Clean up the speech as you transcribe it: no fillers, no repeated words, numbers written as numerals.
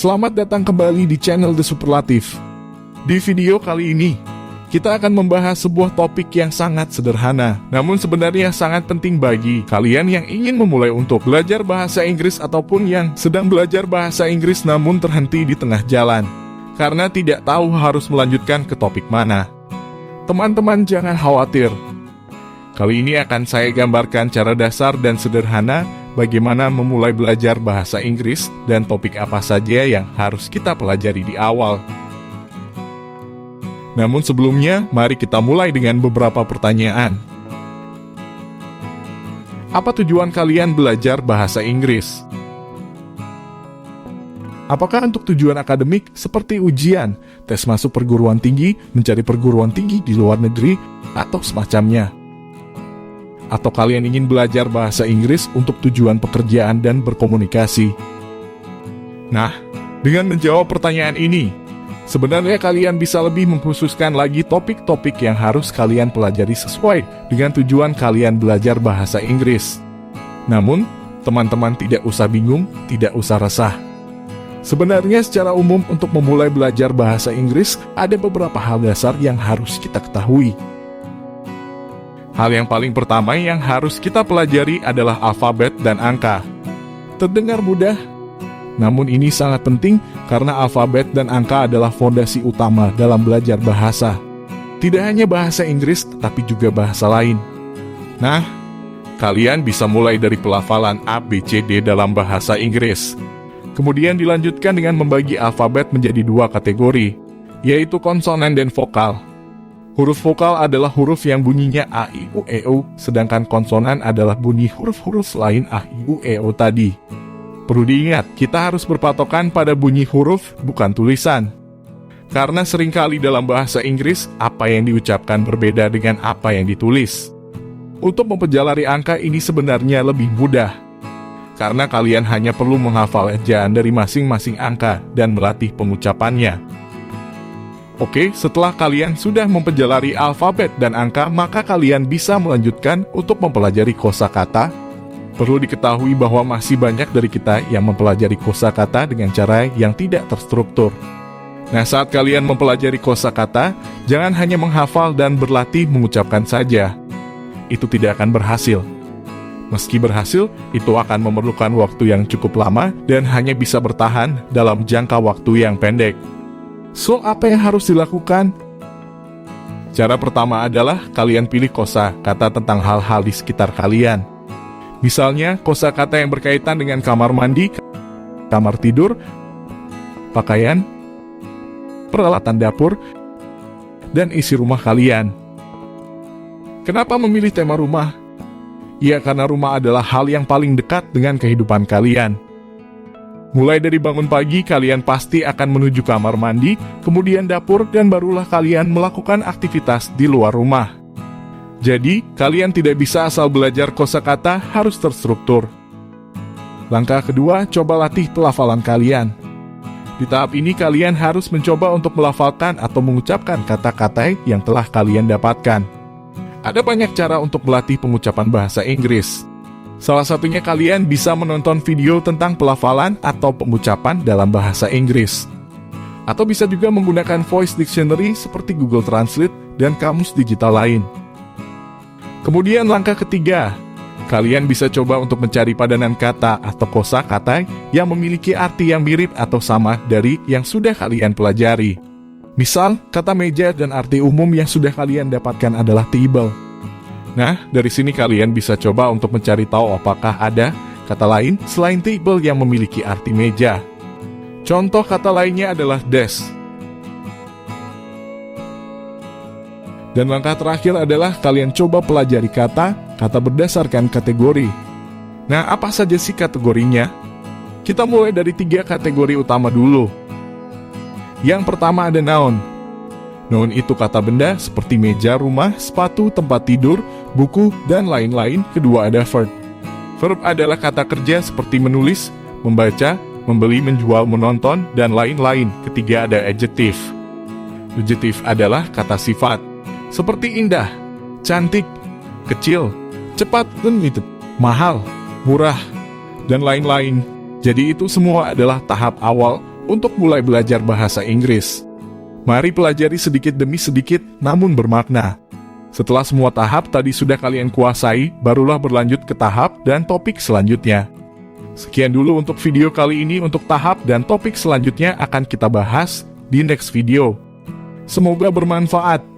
Selamat datang kembali di channel The Superlatif. Di video kali ini, kita akan membahas sebuah topik yang sangat sederhana, namun sebenarnya sangat penting bagi kalian yang ingin memulai untuk belajar bahasa Inggris ataupun yang sedang belajar bahasa Inggris namun terhenti di tengah jalan, karena tidak tahu harus melanjutkan ke topik mana. Teman-teman jangan khawatir. Kali ini akan saya gambarkan cara dasar dan sederhana bagaimana memulai belajar bahasa Inggris dan topik apa saja yang harus kita pelajari di awal. Namun sebelumnya, mari kita mulai dengan beberapa pertanyaan. Apa tujuan kalian belajar bahasa Inggris? Apakah untuk tujuan akademik seperti ujian, tes masuk perguruan tinggi, mencari perguruan tinggi di luar negeri, atau semacamnya? Atau kalian ingin belajar bahasa Inggris untuk tujuan pekerjaan dan berkomunikasi? Nah, dengan menjawab pertanyaan ini, sebenarnya kalian bisa lebih mengkhususkan lagi topik-topik yang harus kalian pelajari sesuai dengan tujuan kalian belajar bahasa Inggris. Namun, teman-teman tidak usah bingung, tidak usah resah. Sebenarnya secara umum untuk memulai belajar bahasa Inggris, ada beberapa hal dasar yang harus kita ketahui. Hal yang paling pertama yang harus kita pelajari adalah alfabet dan angka. Terdengar mudah, namun ini sangat penting karena alfabet dan angka adalah fondasi utama dalam belajar bahasa. Tidak hanya bahasa Inggris, tetapi juga bahasa lain. Nah, kalian bisa mulai dari pelafalan A, B, C, D dalam bahasa Inggris. Kemudian dilanjutkan dengan membagi alfabet menjadi dua kategori, yaitu konsonan dan vokal. Huruf vokal adalah huruf yang bunyinya A, I, U, E, O, sedangkan konsonan adalah bunyi huruf-huruf lain A, I, U, E, O tadi. Perlu diingat, kita harus berpatokan pada bunyi huruf, bukan tulisan. Karena seringkali dalam bahasa Inggris, apa yang diucapkan berbeda dengan apa yang ditulis. Untuk mempelajari angka ini sebenarnya lebih mudah, karena kalian hanya perlu menghafal ejaan dari masing-masing angka dan melatih pengucapannya. Oke, setelah kalian sudah mempelajari alfabet dan angka, maka kalian bisa melanjutkan untuk mempelajari kosakata. Perlu diketahui bahwa masih banyak dari kita yang mempelajari kosakata dengan cara yang tidak terstruktur. Nah, saat kalian mempelajari kosakata, jangan hanya menghafal dan berlatih mengucapkan saja. Itu tidak akan berhasil. Meski berhasil, itu akan memerlukan waktu yang cukup lama dan hanya bisa bertahan dalam jangka waktu yang pendek. So, apa yang harus dilakukan? Cara pertama adalah kalian pilih kosakata tentang hal-hal di sekitar kalian. Misalnya, kosakata yang berkaitan dengan kamar mandi, kamar tidur, pakaian, peralatan dapur, dan isi rumah kalian. Kenapa memilih tema rumah? Ya, karena rumah adalah hal yang paling dekat dengan kehidupan kalian. Mulai dari bangun pagi, kalian pasti akan menuju kamar mandi, kemudian dapur, dan barulah kalian melakukan aktivitas di luar rumah. Jadi, kalian tidak bisa asal belajar kosakata, harus terstruktur. Langkah kedua, coba latih pelafalan kalian. Di tahap ini, kalian harus mencoba untuk melafalkan atau mengucapkan kata-kata yang telah kalian dapatkan. Ada banyak cara untuk melatih pengucapan bahasa Inggris. Salah satunya kalian bisa menonton video tentang pelafalan atau pengucapan dalam bahasa Inggris. Atau bisa juga menggunakan voice dictionary seperti Google Translate dan kamus digital lain. Kemudian langkah ketiga, kalian bisa coba untuk mencari padanan kata atau kosakata yang memiliki arti yang mirip atau sama dari yang sudah kalian pelajari. Misal, kata meja dan arti umum yang sudah kalian dapatkan adalah table. Nah, dari sini kalian bisa coba untuk mencari tahu apakah ada kata lain selain table yang memiliki arti meja. Contoh kata lainnya adalah desk. Dan langkah terakhir adalah kalian coba pelajari kata berdasarkan kategori. Nah, apa saja sih kategorinya? Kita mulai dari 3 kategori utama dulu. Yang pertama ada noun. Noun itu kata benda seperti meja, rumah, sepatu, tempat tidur, buku, dan lain-lain. Kedua ada verb. Verb adalah kata kerja seperti menulis, membaca, membeli, menjual, menonton, dan lain-lain. Ketiga ada adjective. Adjective adalah kata sifat seperti indah, cantik, kecil, cepat, dan mahal, murah, dan lain-lain. Jadi itu semua adalah tahap awal untuk mulai belajar bahasa Inggris. Mari pelajari sedikit demi sedikit, namun bermakna. Setelah semua tahap tadi sudah kalian kuasai, barulah berlanjut ke tahap dan topik selanjutnya. Sekian dulu untuk video kali ini. Untuk tahap dan topik selanjutnya akan kita bahas di next video. Semoga bermanfaat.